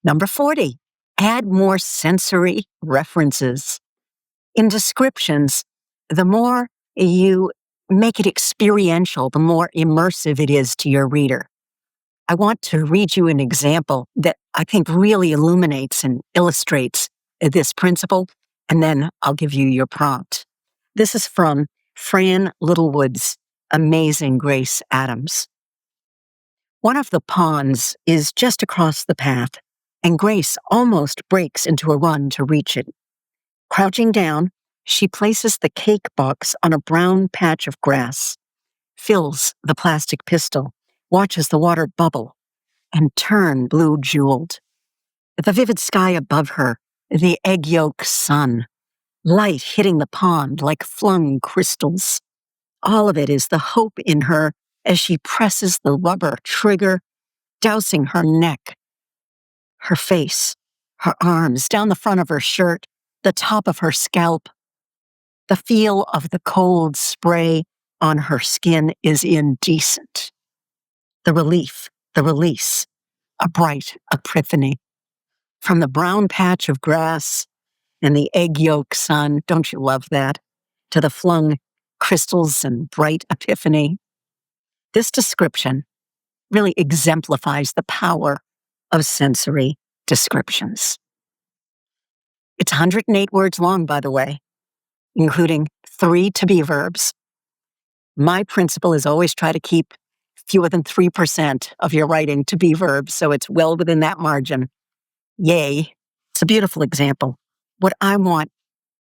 Number 40, add more sensory references. In descriptions, the more you make it experiential, the more immersive it is to your reader. I want to read you an example that I think really illuminates and illustrates this principle, and then I'll give you your prompt. This is from Fran Littlewood's Amazing Grace Adams. One of the ponds is just across the path, and Grace almost breaks into a run to reach it. Crouching down, she places the cake box on a brown patch of grass, fills the plastic pistol, watches the water bubble and turn blue-jeweled. The vivid sky above her, the egg yolk sun, light hitting the pond like flung crystals. All of it is the hope in her as she presses the rubber trigger, dousing her neck, her face, her arms, down the front of her shirt, the top of her scalp. The feel of the cold spray on her skin is indecent. The relief, the release, a bright epiphany. From the brown patch of grass and the egg yolk sun, don't you love that? To the flung crystals and bright epiphany. This description really exemplifies the power of sensory descriptions. It's 108 words long, by the way, including 3 to-be verbs. My principle is always try to keep fewer than 3% of your writing to-be verbs, so it's well within that margin. Yay. It's a beautiful example. What I want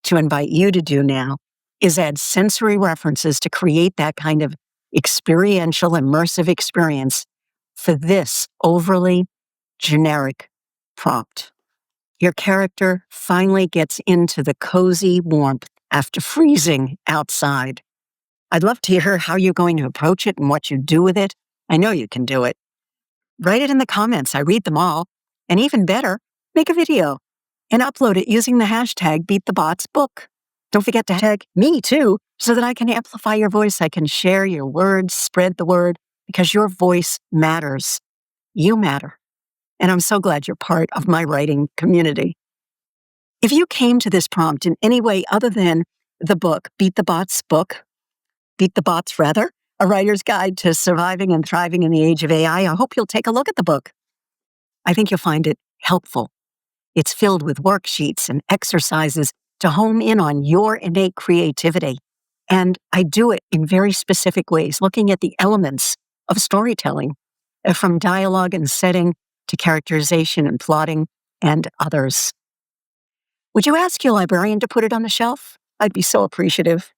to invite you to do now is add sensory references to create that kind of experiential, immersive experience for this overly generic prompt. Your character finally gets into the cozy warmth after freezing outside. I'd love to hear how you're going to approach it and what you do with it. I know you can do it. Write it in the comments. I read them all. And even better, make a video and upload it using the hashtag beatthebotsbook. Don't forget to tag me too, so that I can amplify your voice. I can share your words, spread the word, because your voice matters. You matter. And I'm so glad you're part of my writing community. If you came to this prompt in any way other than the book, Beat the Bots Book, Beat the Bots rather, A Writer's Guide to Surviving and Thriving in the Age of AI, I hope you'll take a look at the book. I think you'll find it helpful. It's filled with worksheets and exercises to hone in on your innate creativity. And I do it in very specific ways, looking at the elements of storytelling, from dialogue and setting to characterization and plotting and others. Would you ask your librarian to put it on the shelf? I'd be so appreciative.